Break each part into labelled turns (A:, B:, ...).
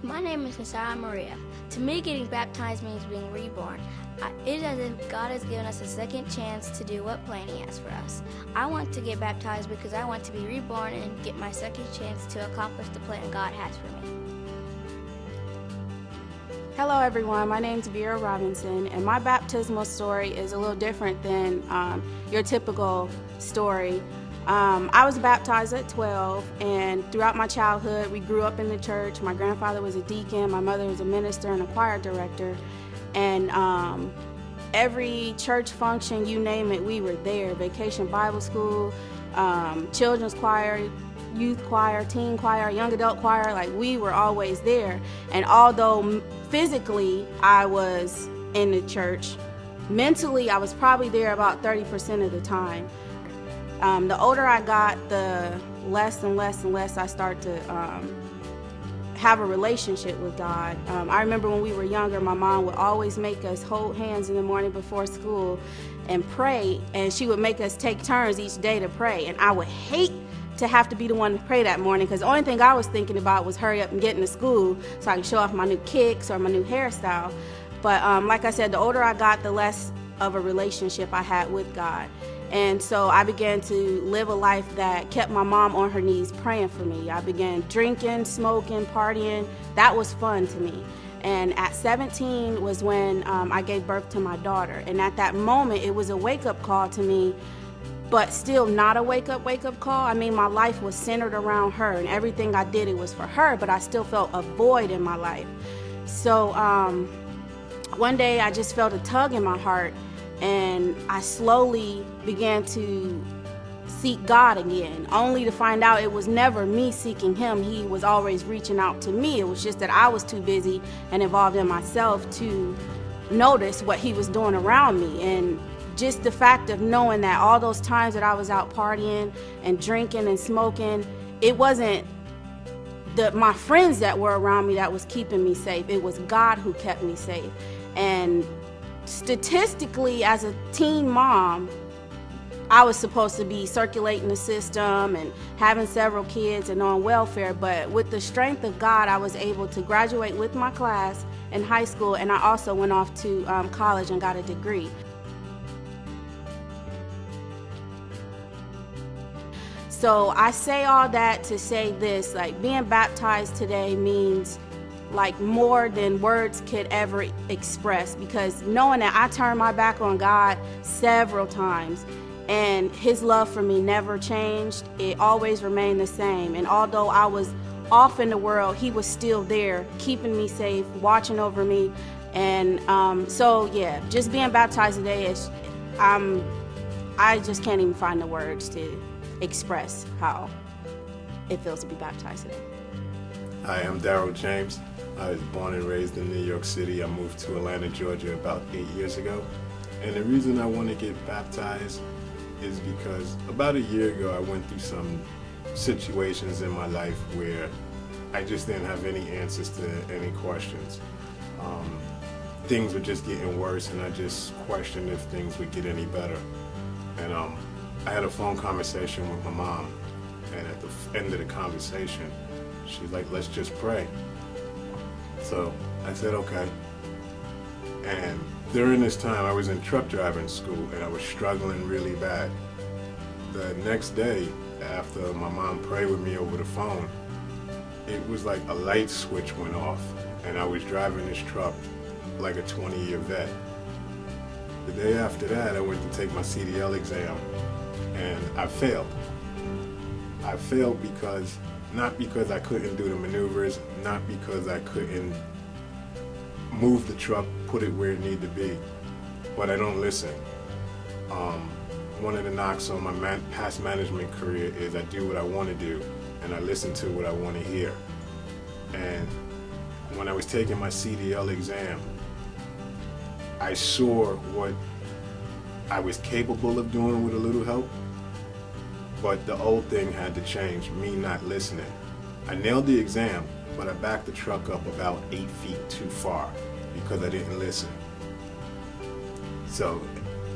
A: My name is Marietta. To me, getting baptized means being reborn. It is as if God has given us a second chance to do what plan He has for us. I want to get baptized because I want to be reborn and get my second chance to accomplish the plan God has for me.
B: Hello everyone, my name is Vera Robinson, and my baptismal story is a little different than your typical story. I was baptized at 12, and throughout my childhood we grew up in the church. My grandfather was a deacon, my mother was a minister and a choir director, and every church function, you name it, we were there. Vacation Bible School, children's choir, youth choir, teen choir, young adult choir, like we were always there. And although physically I was in the church, mentally I was probably there about 30% of the time. The older I got, the less and less I start to have a relationship with God. I remember when we were younger, my mom would always make us hold hands in the morning before school and pray, and she would make us take turns each day to pray. And I would hate to have to be the one to pray that morning, because the only thing I was thinking about was hurry up and get into school so I could show off my new kicks or my new hairstyle. But like I said, the older I got, the less of a relationship I had with God. And so I began to live a life that kept my mom on her knees praying for me. I began drinking, smoking, partying. That was fun to me. And at 17 was when I gave birth to my daughter. And at that moment, it was a wake-up call to me, but still not a wake-up call. I mean, my life was centered around her, and everything I did, it was for her, but I still felt a void in my life. So one day I just felt a tug in my heart, and I slowly began to seek God again, only to find out it was never me seeking Him. He was always reaching out to me. It was just that I was too busy and involved in myself to notice what He was doing around me. And just the fact of knowing that all those times that I was out partying and drinking and smoking, it wasn't my friends that were around me that was keeping me safe. It was God who kept me safe. And statistically, as a teen mom, I was supposed to be circulating the system and having several kids and on welfare, but with the strength of God, I was able to graduate with my class in high school, and I also went off to college and got a degree. So I say all that to say this, like, being baptized today means like more than words could ever express, because knowing that I turned my back on God several times and His love for me never changed, it always remained the same. And although I was off in the world, He was still there, keeping me safe, watching over me. And so yeah, just being baptized today is, I just can't even find the words to express how it feels to be baptized today.
C: Hi, I'm Darryl James. I was born and raised in New York City. I moved to Atlanta, Georgia about 8 years ago. And the reason I want to get baptized is because about a year ago I went through some situations in my life where I just didn't have any answers to any questions. Things were just getting worse, and I just questioned if things would get any better. And I had a phone conversation with my mom, and at the end of the conversation, she's like, "Let's just pray." So I said, okay. And during this time, I was in truck driving school, and I was struggling really bad. The next day, after my mom prayed with me over the phone, it was like a light switch went off, and I was driving this truck like a 20-year vet. The day after that, I went to take my CDL exam, and I failed. I failed because, not because I couldn't do the maneuvers, not because I couldn't move the truck, put it where it needed to be, but I don't listen. One of the knocks on my past management career is I do what I want to do, and I listen to what I want to hear. And when I was taking my CDL exam, I saw what I was capable of doing with a little help, but the old thing had to change, me not listening. I nailed the exam, but I backed the truck up about 8 feet too far because I didn't listen. So,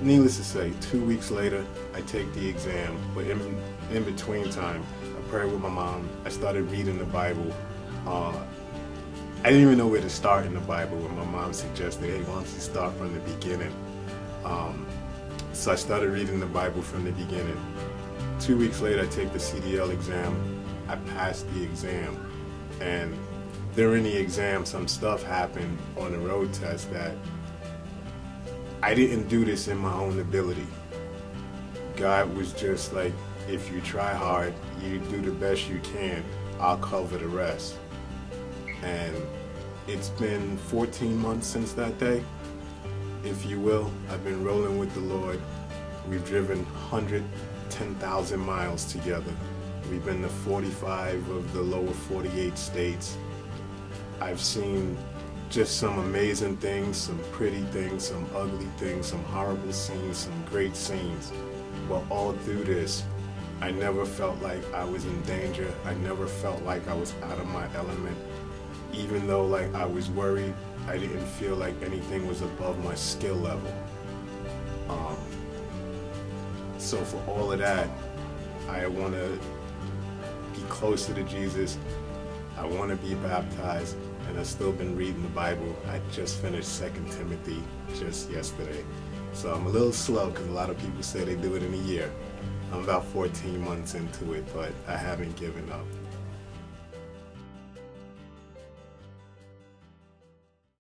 C: needless to say, 2 weeks later, I take the exam, but in between time, I prayed with my mom, I started reading the Bible. I didn't even know where to start in the Bible when my mom suggested, hey, why don't you start from the beginning? So I started reading the Bible from the beginning. 2 weeks later, I take the CDL exam. I passed the exam. And during the exam, some stuff happened on the road test that I didn't do this in my own ability. God was just like, if you try hard, you do the best you can, I'll cover the rest. And it's been 14 months since that day, if you will. I've been rolling with the Lord. We've driven 110,000 miles together. We've been to 45 of the lower 48 states. I've seen just some amazing things, some pretty things, some ugly things, some horrible scenes, some great scenes. But all through this, I never felt like I was in danger. I never felt like I was out of my element. Even though like I was worried, I didn't feel like anything was above my skill level. So for all of that, I want to be closer to Jesus. I want to be baptized, and I've still been reading the Bible. I just finished 2 Timothy just yesterday. So I'm a little slow because a lot of people say they do it in a year. I'm about 14 months into it, but I haven't given up.